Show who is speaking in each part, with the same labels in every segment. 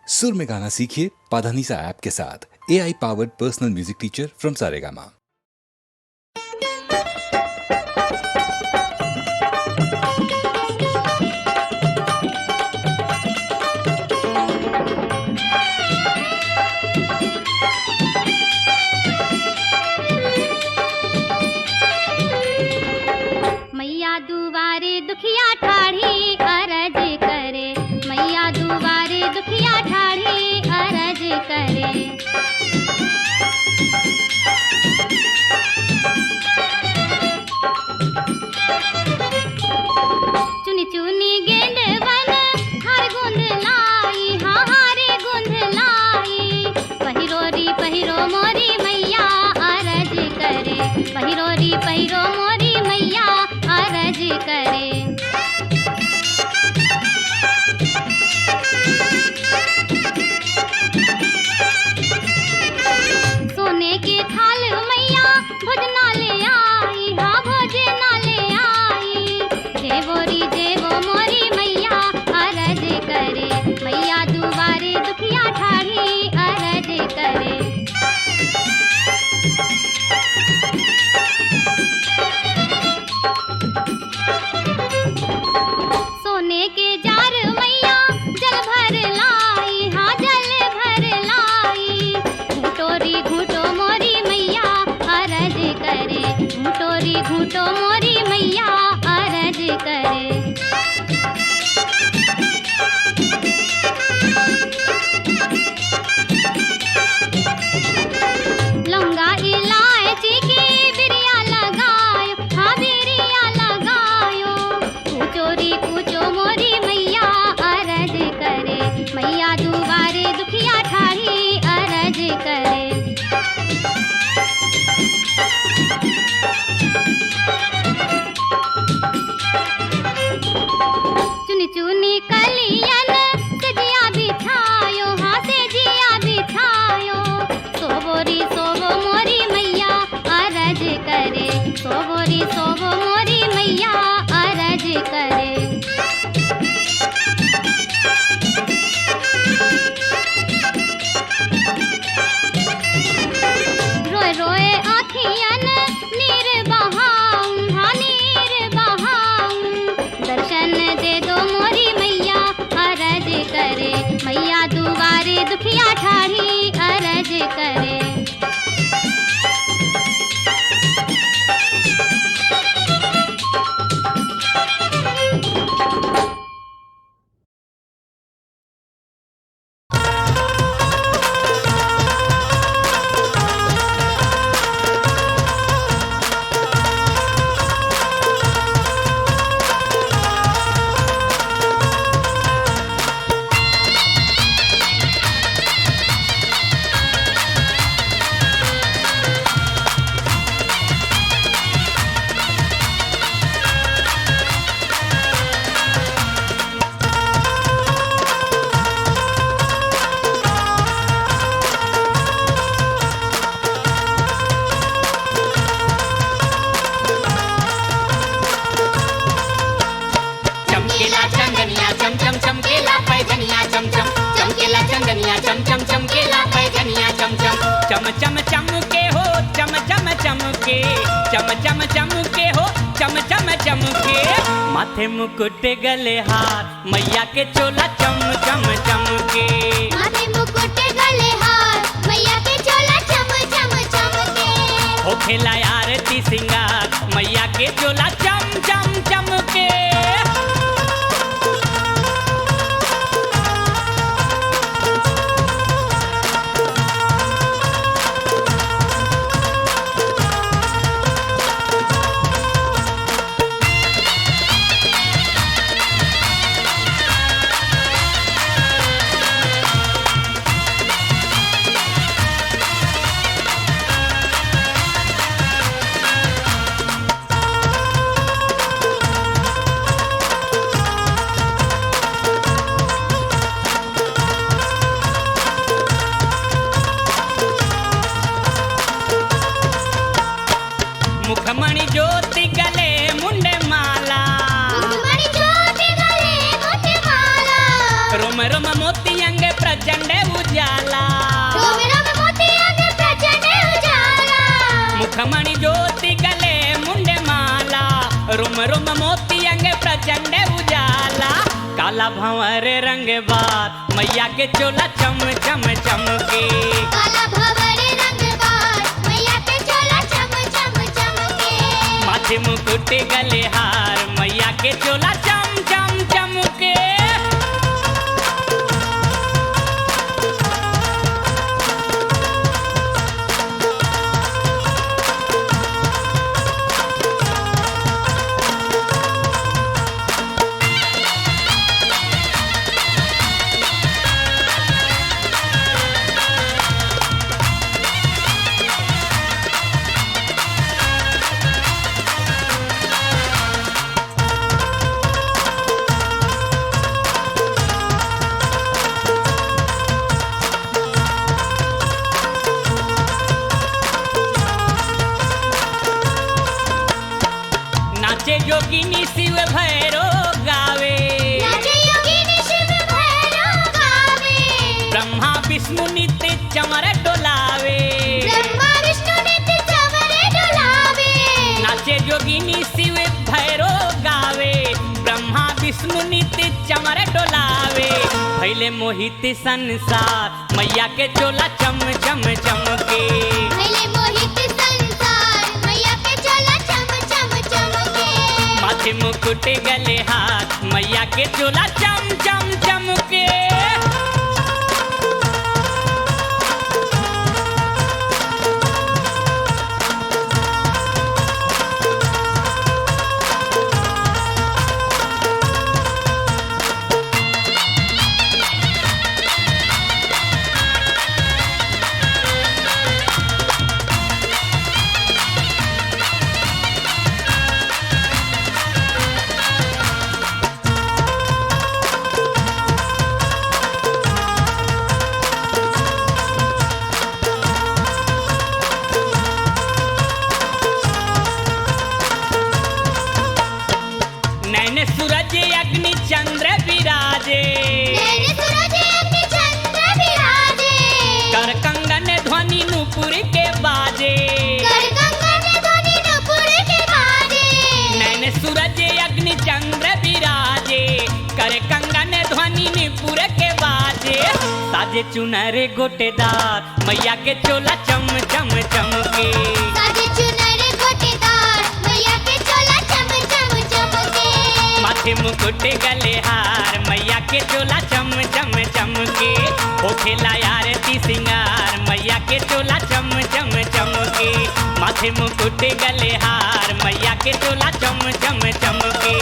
Speaker 1: सुर में गाना सीखिए पाधानीसा ऐप के साथ। AI powered personal music teacher from Saregama.
Speaker 2: मैया दुआरे दुखिया ठाढ़ी अरज करे, मैया दुआरे दुखिया ठाढ़ी अरज करे। चुनी चुनी गेंद बन हर गुंद लाई, हाँ हारे गुंद लाई। पहिरो मोरी मैया अरज करे, पहिरो मोरी मैया अरज करे। सोने के थाल मैया भोजना ले आई, हाँ भोजना ले आई। जेवो मोरी मैया अरज करे, मैया दुआरे दुखिया ठाढ़ी अरज करे। सोने के जार मैया जल भर लाई, हाँ जल भर लाई। घूटो मोरी मैया अरज करे, घूटो मोरी मैया अरज करे। लौंगा इलायची की बिरिया लगायो, हाँ बिरिया लगायो। कूचो मोरी मैया अरज करे, मैया दुआरे दुखिया ठाढ़ी अरज करे। चुनी चुनी कलियन सेजिया बिछायो, हाँ सेजिया बिछायो। सोवो मोरी मैया अरज करे, सोवो मोरी मैया अरज करे। रोए आँखियन नीर बहाऊं, हाँ नीर बहाऊं। दर्शन दे दो मोरी मैया अरज करे, मैया दुआरे दुखिया ठाढ़ी अरज करे।
Speaker 3: चम चम चम के हो चम चम चम के, चम चम चम के हो चम चम चम के। माथे मुकुट गले हार मैया के चोला चम चम चम के।
Speaker 2: माथे मुकुट गले हार मैया के चोला चम चम चम के।
Speaker 3: हो खेला आरती सिंगार मैया के चोला चम चम चम के। मुखमणि ज्योति गले मुंडे माला, रुम रुम मोती अंग प्रचंड उजाला। काला भंवर रंग बार मैया के चोला चम चम चमके।
Speaker 2: काला भंवर रंग बार मैया के चोला चम चम चमके।
Speaker 3: माथे मुकुट गले हार मैया के चोला चम चम चमके। नाचे जोगिनी शिव भैरो गावे।
Speaker 2: नाचे योगिनी शिव भैरो गावे।
Speaker 3: ब्रह्मा विष्णु नित्य चमर डोलावे।
Speaker 2: ब्रह्मा विष्णु नित्य चमर डोलावे।
Speaker 3: नाचे जोगिनी शिव भैरो गावे। ब्रह्मा विष्णु नित्य चमर डोलावे। भैले मोहित संसार मैया के चोला चम चम चमके।
Speaker 2: भैले मोहित संसार मैया के चोला चम चम चमके।
Speaker 3: माथे मुकुट गले हाथ मैया के चोला चम चम चमके। नैन सूरज अग्नि चंद्र विराजे।
Speaker 2: नैन सूरज अग्नि चंद्र विराजे।
Speaker 3: कर कंगन ध्वनि नूपुर के बाजे।
Speaker 2: कर कंगन ध्वनि नूपुर के बाजे।
Speaker 3: नैन सूरज अग्नि चंद्र विराजे। कर कंगन ध्वनि नूपुर के बाजे। साजे चुनर गोटेदार मैया के चोला चम चम चमके।
Speaker 2: साजे चुनर गोटेदार मैया के चोला चम चम चमके।
Speaker 3: माथे मुकुट गले हार मैया के चोला चम चम चमके। होखेला आरती सिंगार मैया के चोला चम चम चमके। माथे मुकुट गले हार मैया के चोला चम चम चमके।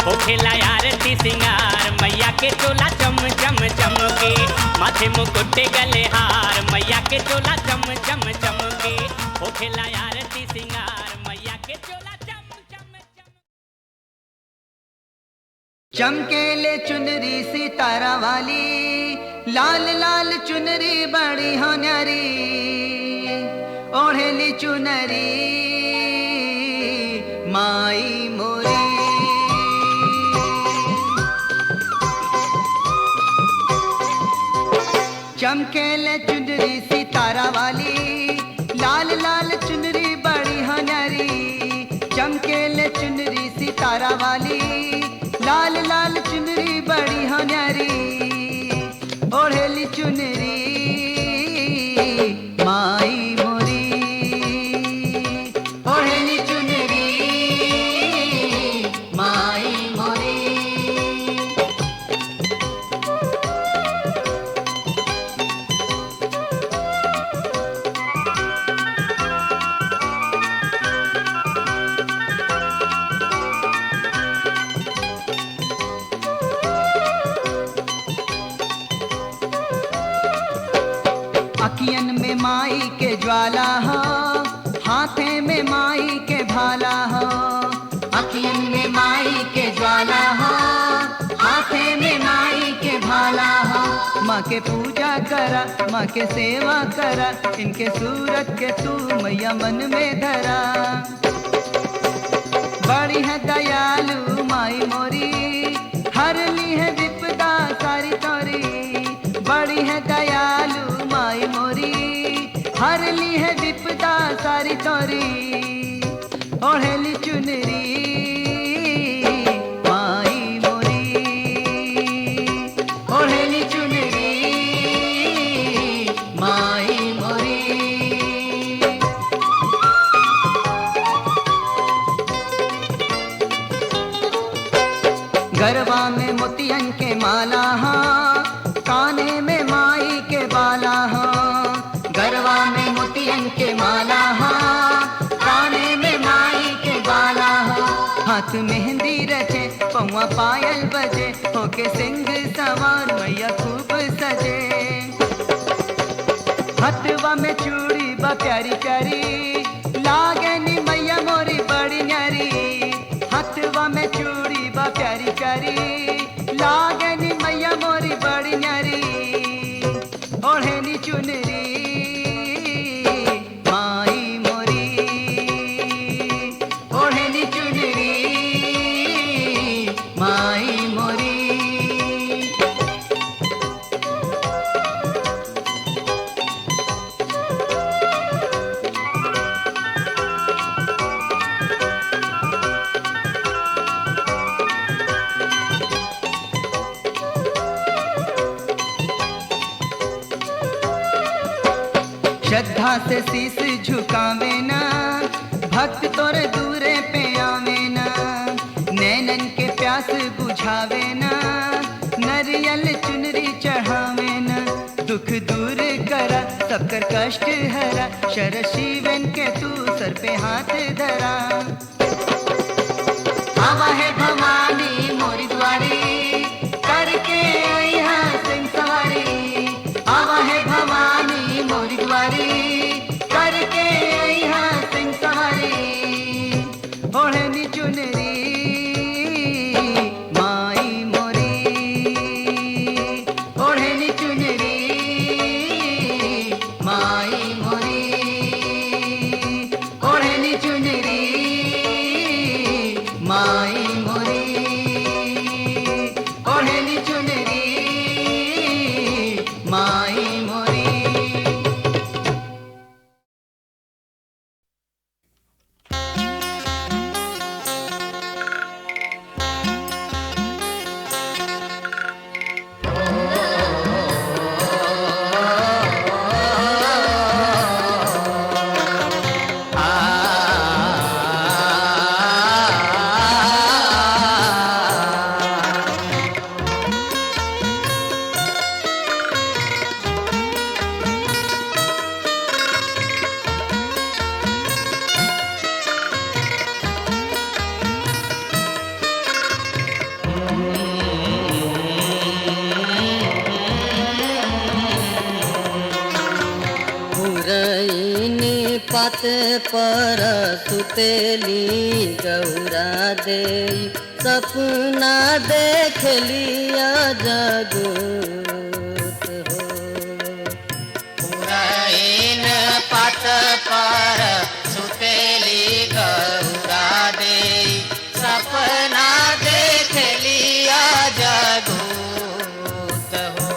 Speaker 3: होखेला आरती सिंगार मैया के चोला चम चम चमके। माथे मुकुट गले हार मैया के चोला चम चम चमके। होखेला आरती सिंगार मैया के चोला चम चम चमके।
Speaker 4: चमकेले चुनरी सितारा वाली, लाल लाल चुनरी बड़ी होन्यारी। ओढ़ेली चुनरी माई मोरी। चमकेले चुनरी सितारा वाली, लाल लाल चुनरी बड़ी होन्यारी। चमकेले चुनरी सितारा वाली, लाल लाल चुनरी बड़ी होन्यारी। ओढ़ेली चुनरी माई मोरी। ओढ़ेली चुनरी माई मोरी। अखियन में माई के ज्वाला हो, हाथे में माई के भाला हो। अखियन में माई के ज्वाला हो, हाथे में माई के भाला हो। माँ के पूजा करा, माँ के सेवा करा, इनके सूरत के तू मैया मन में धरा। बड़ी है दयालु माई मोरी, हर ली है विपदा सारी तोरी। बड़ी है दयालु माई मोरी, हर ली है विपदा सारी तोरी, ओढ़ेली चुनरी माई मोरी, ओढ़ेली चुनरी माई मोरी। गरबा में मोतियन के माला हाँ, काने में माई के बाला हाँ। गरबा में मोतियन के माला हाँ, काने में माई के बाला हाँ। हाथ मेहंदी रचे पौआ पायल बजे, होके सिंग सवार मैया खूब सजे। हथवा में चूड़ी बा प्यारी प्यारी, लागे नी मैया मोरी बड़ी न्यारी। हथवा में चूड़ी बा प्यारी प्यारी, लागे नी मैया मोरी बड़ी न्यारी। ओढ़े नी चुनरी माई मोरी, ओढ़े नी चुनरी माई मोरी। श्रद्धा से शीस झुकावे ना, भक्त तोरे दूरे पे आवे ना। नैनन के प्यास बुझावे ना, नरियल चुनरी चढ़ावे ना। दुख दूर करा सबकर कष्ट हरा, शर शिवन के तू सर पे हाथ धरा। आवा है भवानी मोरी द्वारी, करके आई हाँ सिंह सवारी। आवा है भवानी मोरी द्वारी, करके आई हाँ सिंह सवारी। ओढ़े नी चुनरी माई मोरी, ओढ़े नी चुनरी माई मोरी, ओढ़े नी चुनरी माई मोरी, ओढ़े नी चुनरी माई मोरी।
Speaker 5: पात पर सुतेली गौरा दे, सपना देख लिया जगत हो।
Speaker 6: पुरैन पात पर सुतेली गौरा दे, सपना देख लिया जगत हो।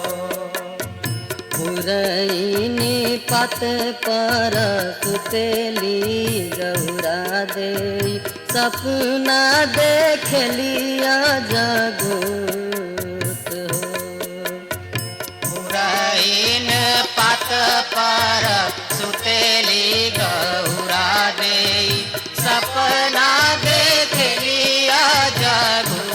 Speaker 5: पुरैनी पात पर सुतेली गौरा दे, सपना देख लिया जगत हो।
Speaker 6: पुरैन पात पर सुतेली गौरा दे, सपना देख लिया जगत हो।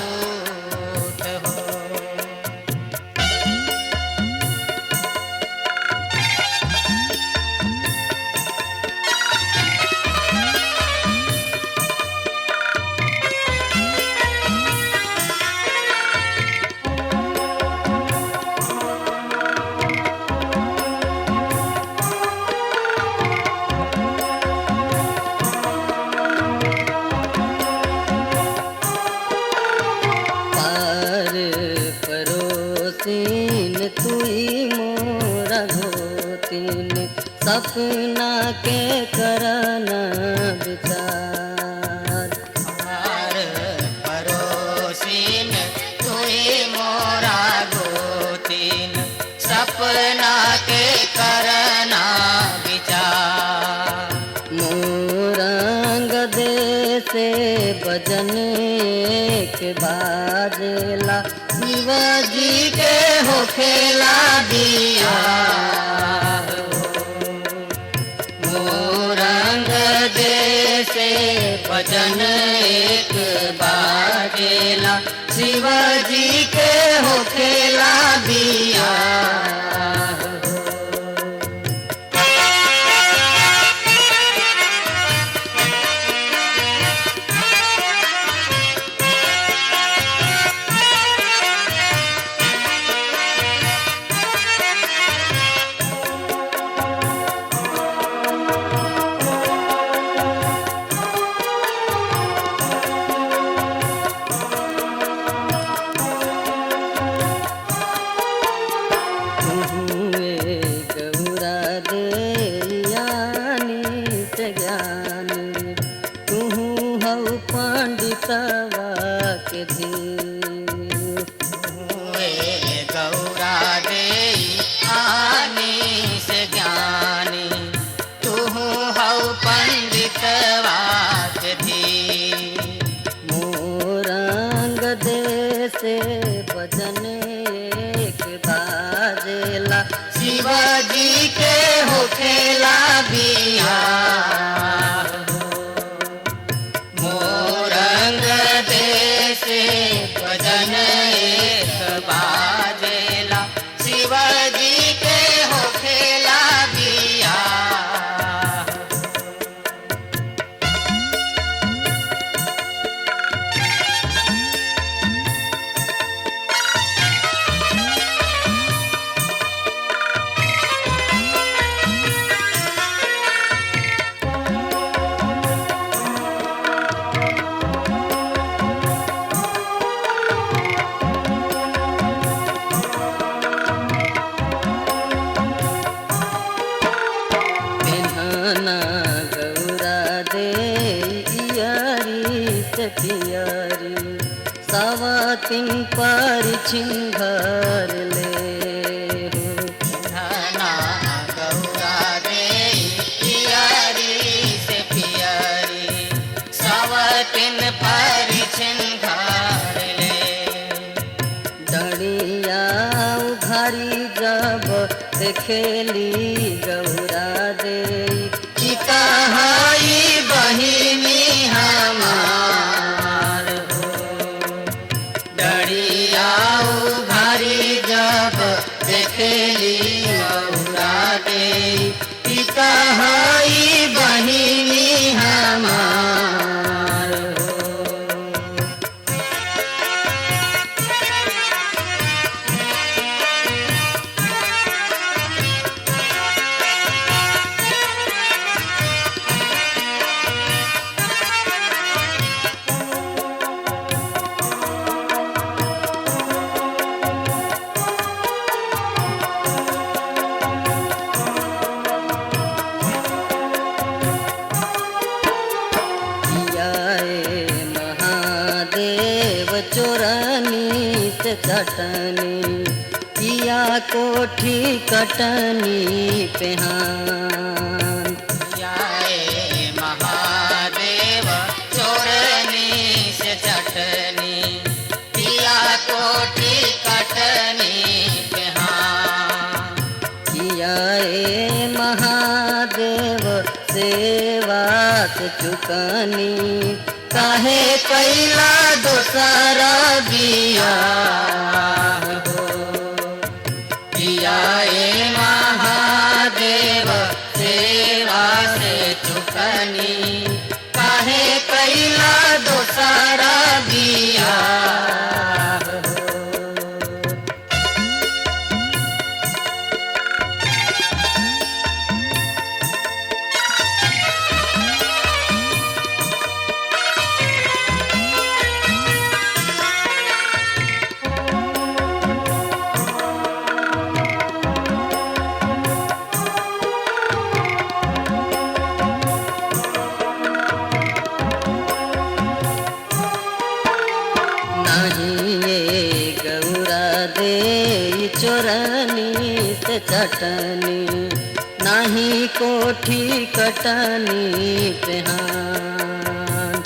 Speaker 5: सपना के करना विचार,
Speaker 6: हमार पड़ोसीन तुई मोरा गोतीन, सपना के करना विचार।
Speaker 5: से भजन एक बाजेला शिवजी के होखेला दिया
Speaker 6: मोरंग जैसे भजन एक बाजेला शिवजी के होखेला दिया
Speaker 5: पंडितवा के
Speaker 6: हुए गौरा दे आनी से ज्ञानी तू हौ पंडितवा के धी
Speaker 5: मोरंग दे से भजन एक बाजेला
Speaker 6: शिवजी के होखेला बिया मोरंग देसे भजन एक बाजेला शिवजी के होखेला बिया
Speaker 5: पिन्हना गौरा दे इयारी से पियारी सावतिन परिछिन घर ले
Speaker 6: धना गौरा दे पियरी से पियरी सवतिन परिछिन घर ले
Speaker 5: डड़िया उघारी जब देखेली गौरा दे
Speaker 6: चितहाई बहिनी हमार हो डरिया उघारी जब देखेली गौरा दे चितहाई बहिनी हमार हो
Speaker 5: महादेव चोरनी से चटनी किया कोठी कटनी पेहान
Speaker 6: जाए महादेव चोरनी से चटनी पिया कोठी कटनी पेहाँ
Speaker 5: किया महादेव सेवा से चुकनी
Speaker 6: काहे कैला दोसरा बिया हो पिया महादेव सेवा से चुकनी काहे कैला दोसरा बिया हो
Speaker 5: चोरनी से चटनी नाही कोठी कटनी पेहान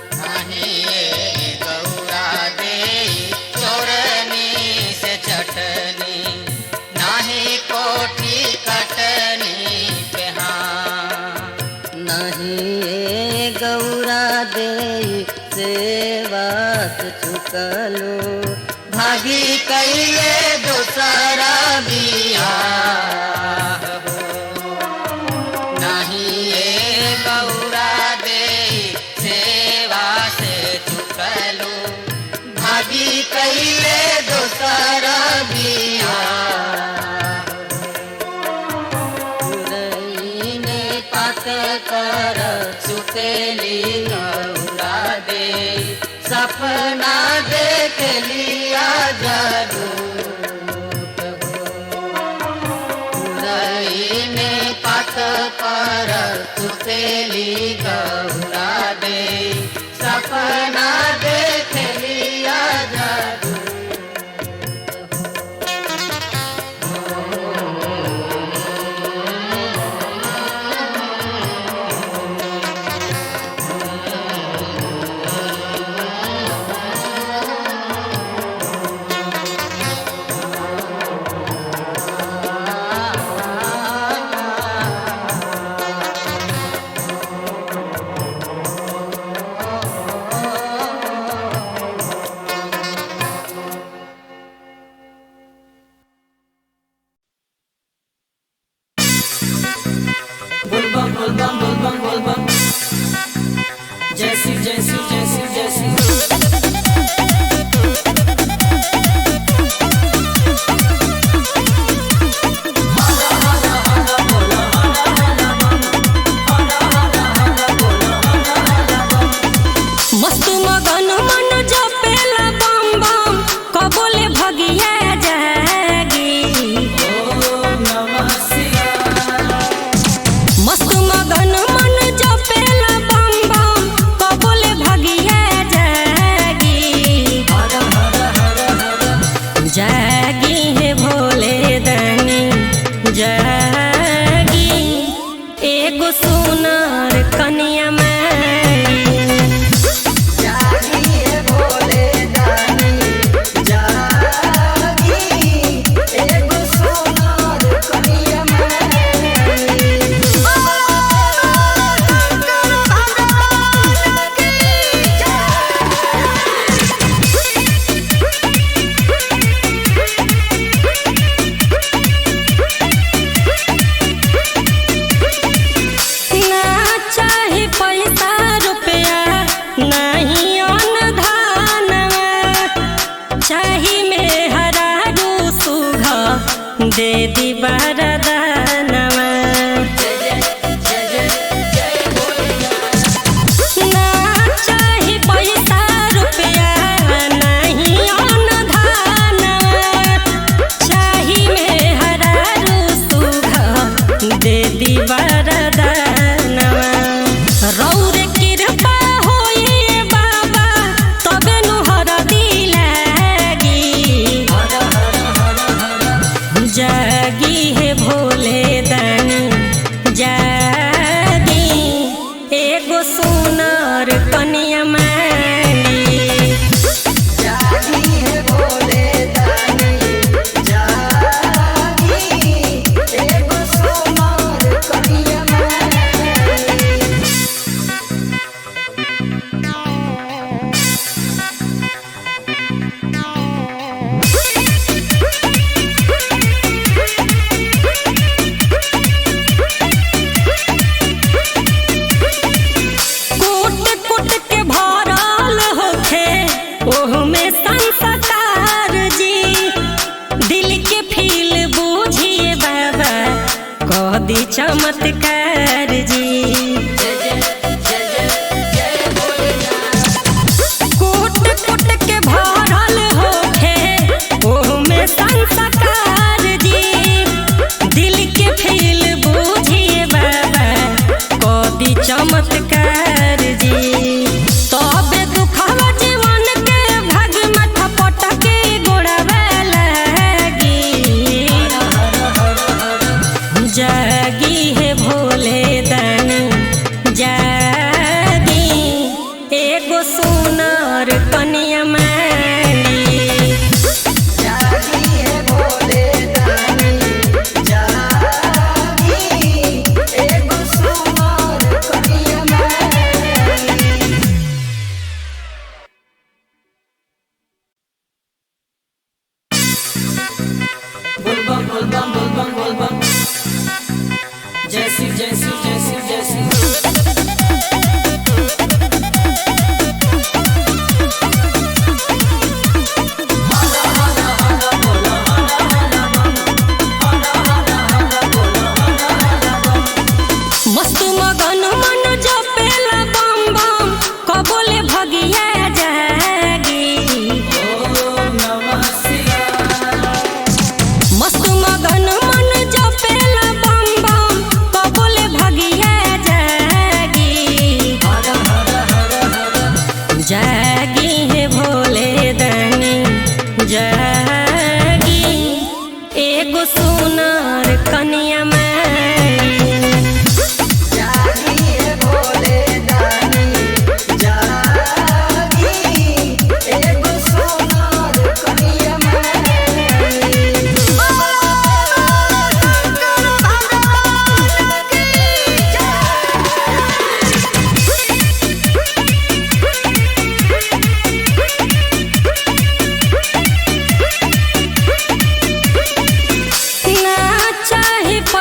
Speaker 5: याद कर सुतेली गौरा दे सपना देख लिया जरूर ने पात पर सुतेली गौरा दे सपना देख लिया जरूर
Speaker 7: दे दी वरदानवा ना चाही पैसा रुपया नहीं अन्न धानवा चाही में हरारू सुधा दे दी वरदानवा रौरे कृपा होई बाबा तबे नु हरदी लागी जागी है भोले दानी जागी एगो सुनर कनिया मांगी
Speaker 4: जागी है भोले दानी जागी एगो सोनार कनिया मांगी
Speaker 7: कूट कूट के भरल होखे ओहमे संस्कार जी दिल के फील बूझिए बाबा कह दी चमत्कार जी कूट कूट के भरल होखे ओहमे संस्कार जी दिल के फील बूझिए बाबा कदी चमत्कार जी तबे दुखवा जीवन के भाग माथा पटके गोड़ावे लागी जागी है भोले दानी जागी एगो सुनर कनिया मांगी
Speaker 4: जागी है भोले दानी जागी एगो सोनार कनिया मांगी
Speaker 7: मस्त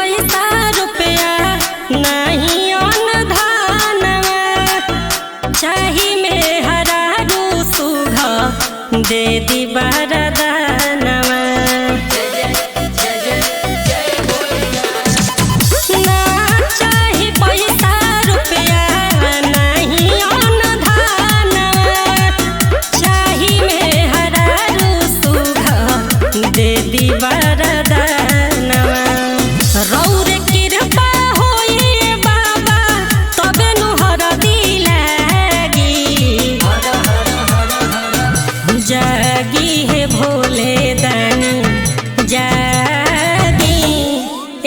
Speaker 7: पैसा रुपया नहीं अन्न धानवा, चाही में हरारू सुघा दे दी वरदानवा। ना चाही पैसा रुपया नहीं अन्न धानवा, चाही में हरारू सुघा दे दी वरदानवा। रौर कृपा होई बाबा तबे नु हरदी लागी, जागी है भोले दानी जागी,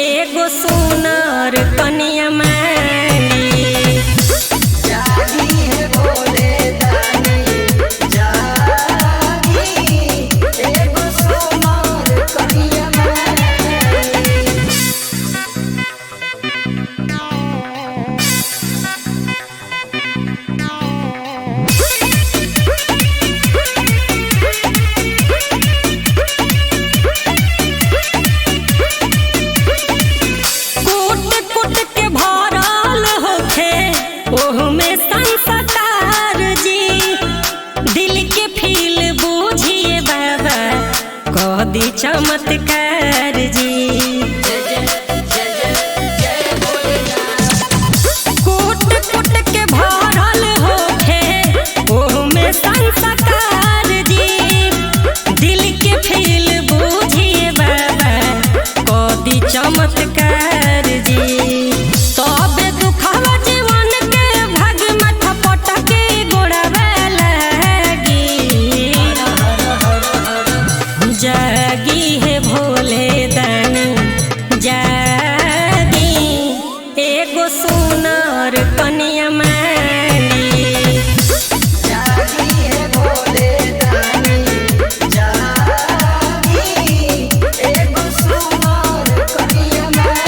Speaker 7: एगो सुनर कन्या मांगी।
Speaker 4: जागी है भोले दानी जागी, एगो सोनार कन्या मांगी।
Speaker 7: कूट कूट के भरल होखे ओहमे संस्कार जी, दिल के फील बूझिए बाबा कह दी चमत्कार जी। कूट कूट के भरल होखे ओहमे संस्कार जी, दिल के फील बूझिए बाबा कह दी चमत्कार जी। तबे दुखवा जीवन के भाग मठ पटके गोड़ावा लागी, जागी है भोले दानी जागी, एगो सुनर कन्या मांगी।
Speaker 4: जागी है भोले दानी जागी, एगो सोनार कन्या मांगी।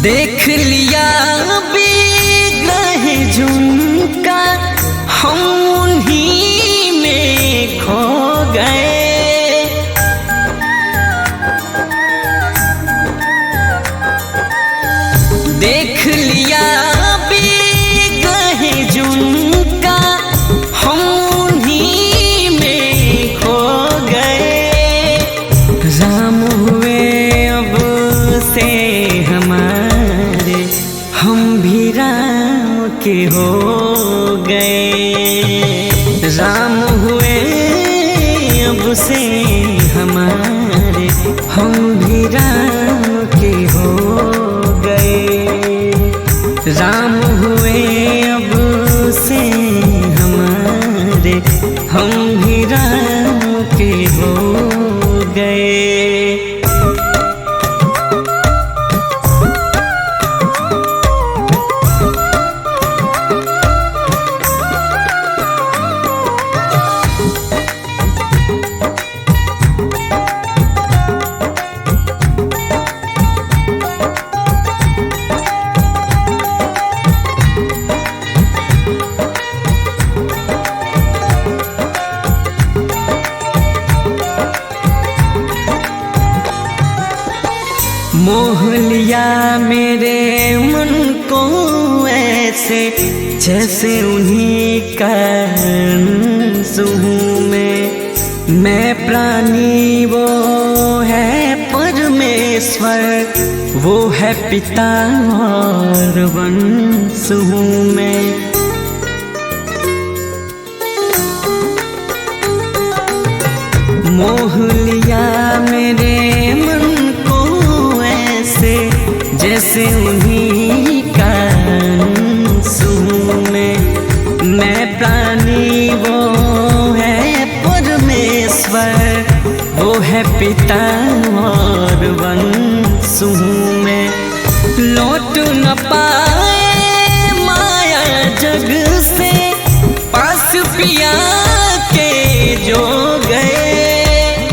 Speaker 6: देख लिया बिगह झुमका हम उन्हीं में खो गए, देख लिया बिगह झुमका हम उन्हीं में खो गए, राम हुए अब से हमारे हम भी राम के हो गए, राम हुए अब से हमारे हम भी राम के हो गए, राम हुए अब से हमारे हम भी राम के हो गए। मोह लिया मेरे मन को ऐसे जैसे उन्हीं का अंश हूँ मैं प्राणी वो है परमेश्वर, वो है पिता और वंश हूँ मैं। मोह लिया मेरे मन को ऐसे जैसे उन्हीं का अंश हूँ मैं प्राणी पिता और वंशु में लौट न पाए माया जग से, पास पिया के जो गए।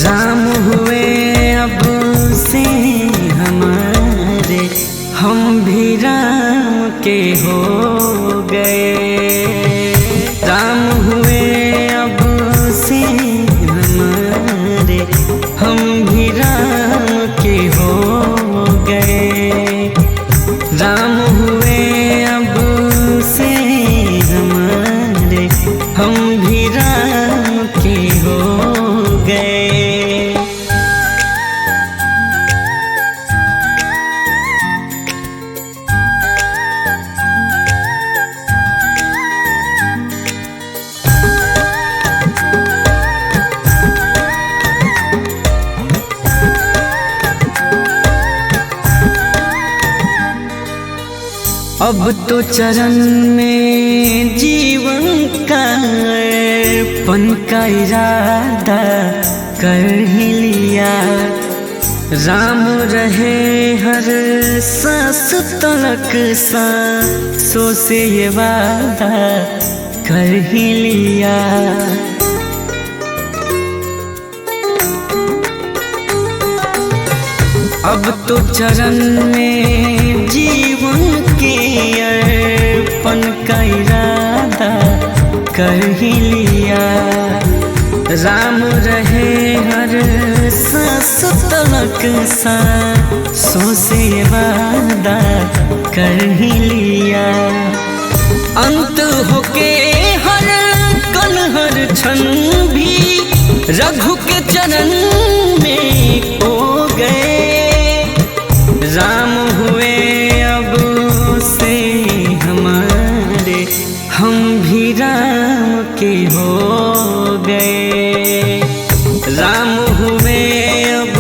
Speaker 6: राम हुए अब से हमारे, हम भी राम के हो गए। राम हुए अब से हमारे, हम भी राम के हो गए। राम हुए अब से हमारे, हम भी राम के हो गए। अब तो चरण में जीवन का अर्पण का इरादा कर ही लिया। राम रहे हर सांस तलक सांसों से ये वादा कर ही लिया। अब तो चरण में जीवन के अर्पण का इरादा कर ही लिया। राम रहे हर सांस तलक सांसों से वादा कर ही लिया। अंत होके हर कण हर क्षण भी रघु के चरण में खो गए। राम हुए अब से हमारे, हम भी राम के हो गए। राम हुए अब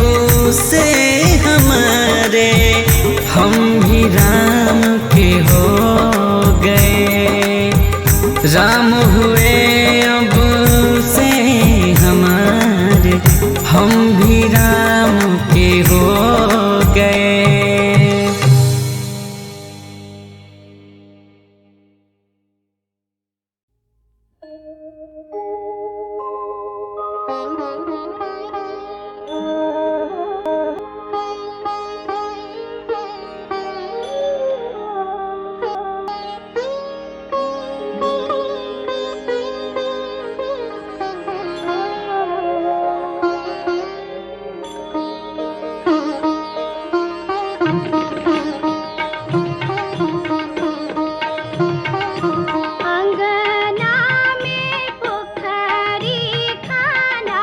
Speaker 6: से हमारे, हम भी राम के हो गए। राम हुए अब से हमारे, हम भी राम के हो गए।
Speaker 2: अंगना में पोखरी खाना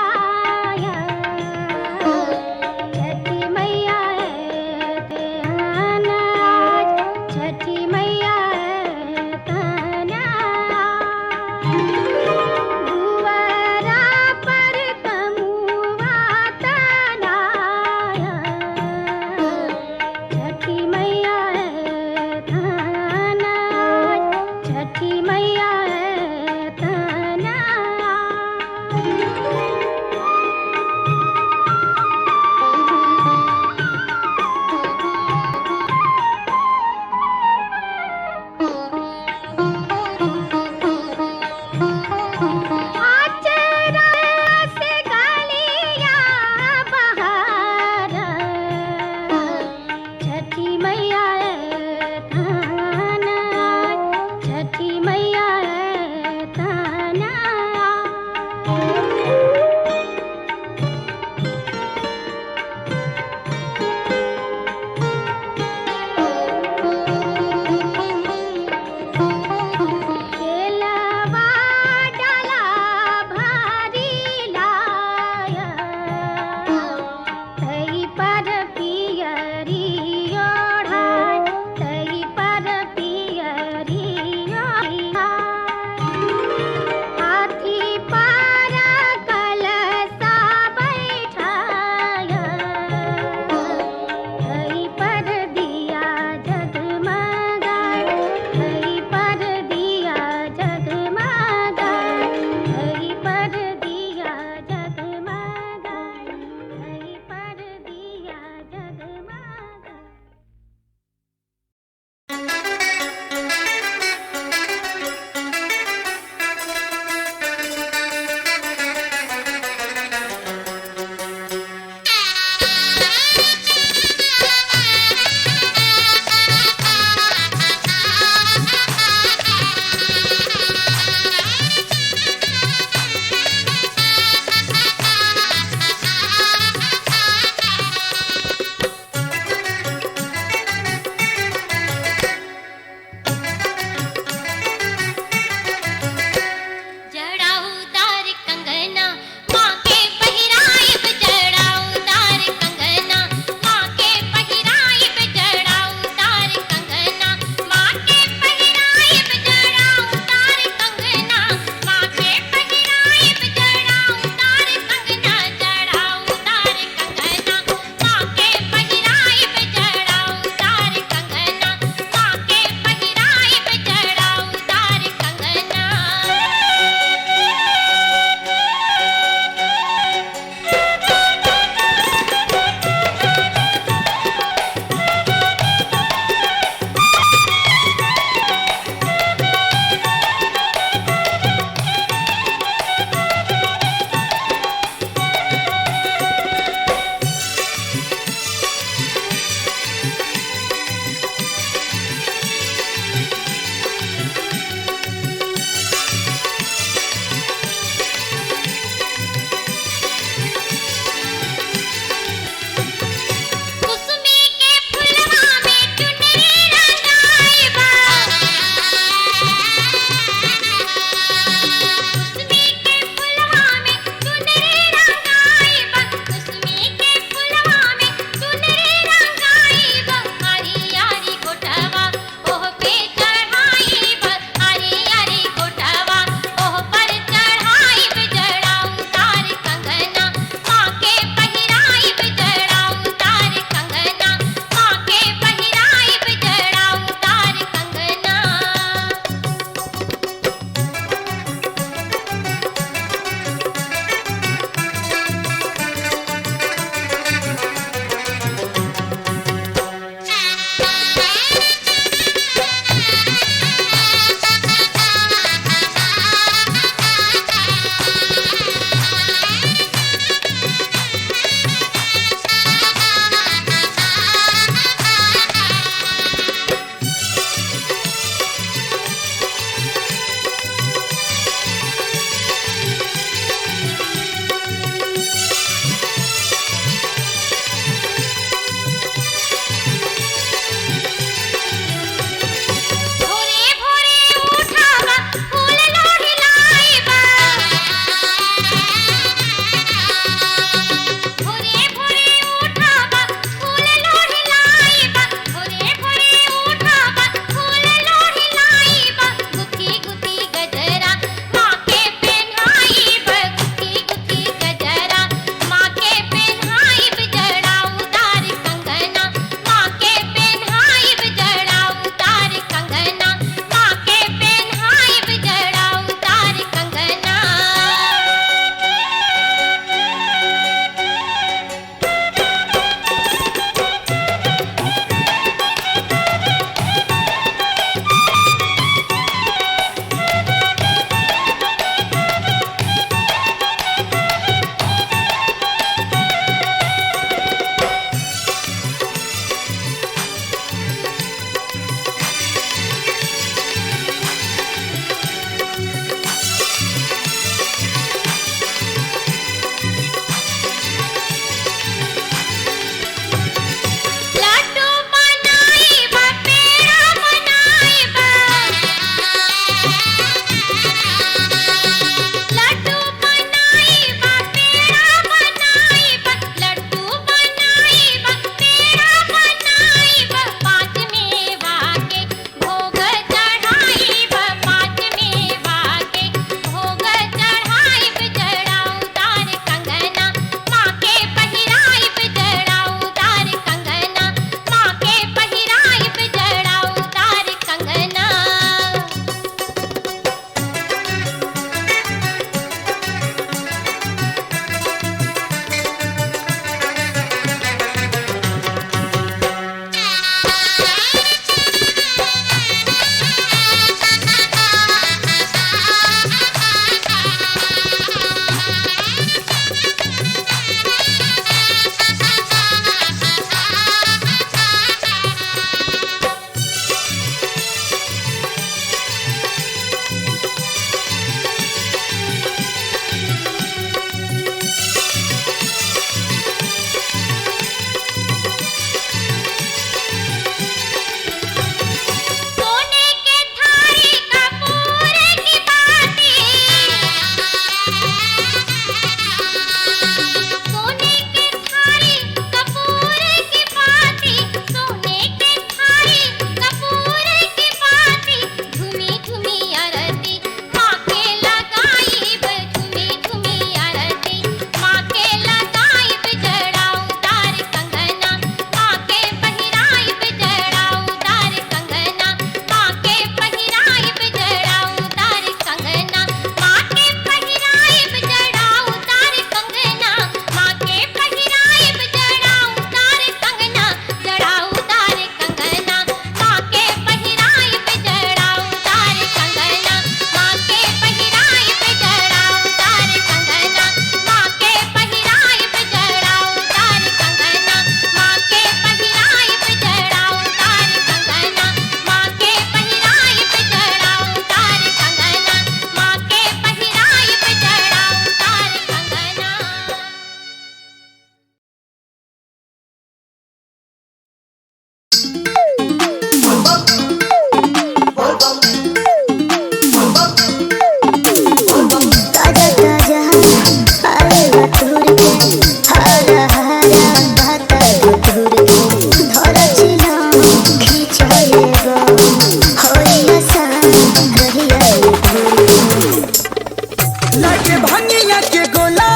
Speaker 4: लागे भंगिया के गोला,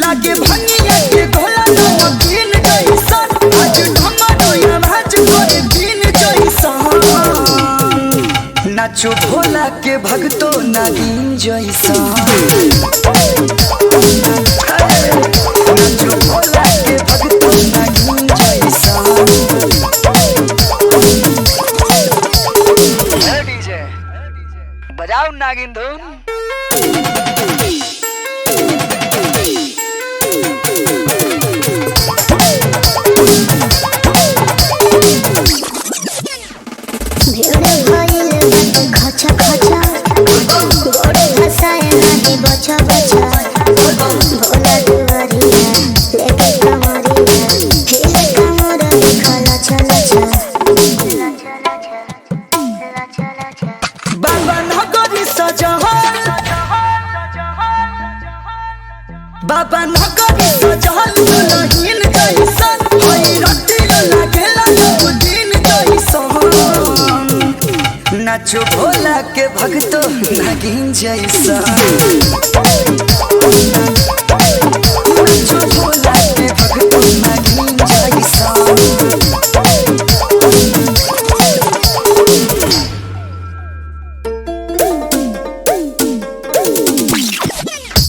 Speaker 4: लागे भंगिया के गोला नमकीन जैसन, आज ढमडोया भाज करे दिन जैसन। नाचो भोला के भगतो नागिन जैसन, नाचो भोला के भगतो नागिन जैसन। डीजे बजाओ नागिन धुन।
Speaker 8: खचा खचा गोड़ घसाए नहीं बचा बचा, भोला दुआरिया लेके कमरिया हिले कमर दिखला चला चला।
Speaker 4: बाबा नगरी सजहल, बाबा नगरी सजहल दुल्हन जैसन, हई रतिया लागेला दिन जैसन। नाचो भोला के भगतो नागिन जैसन, नाचो भोला के भगतो नागिन जैसन।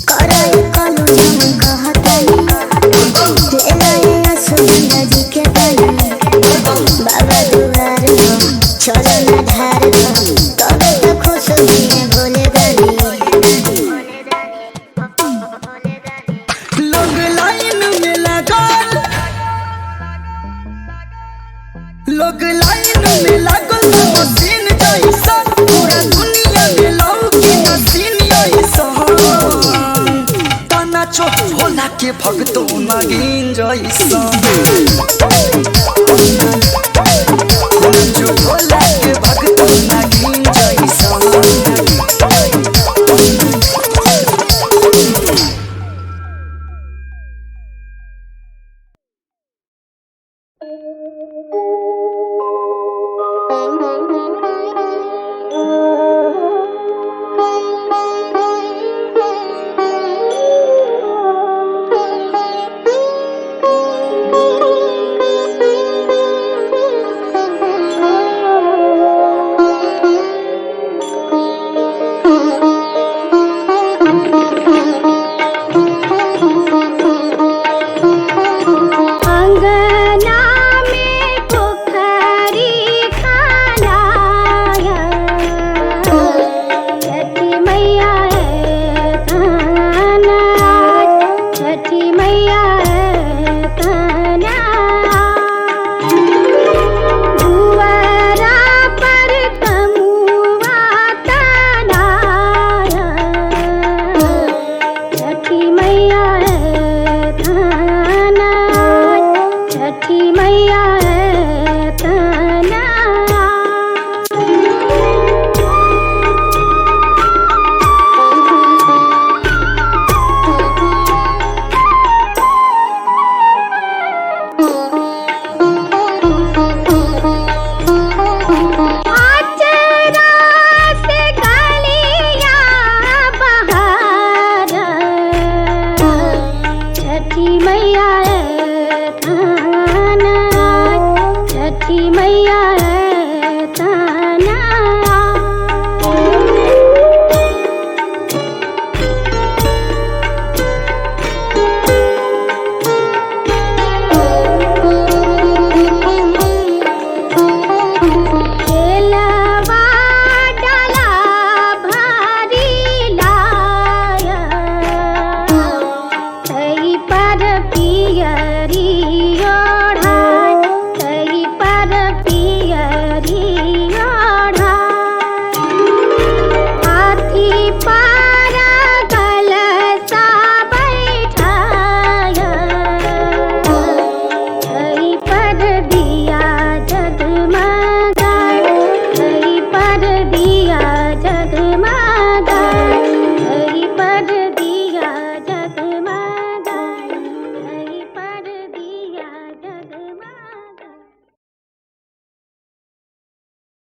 Speaker 8: कराई कालू जम कहतानी, ले लाए असुंदर जी के पानी, बाबा दुआर हो चलो न ढार हो, तबे तो खुश हुए भोले दानी।
Speaker 4: लोग लाइन में लागल, लोग लाइन में लागल मशीन जैसन, पूरा दुनिया में लौकी मशीन जैसन। ता नाचो भोला के भगतो नागिन जैसन।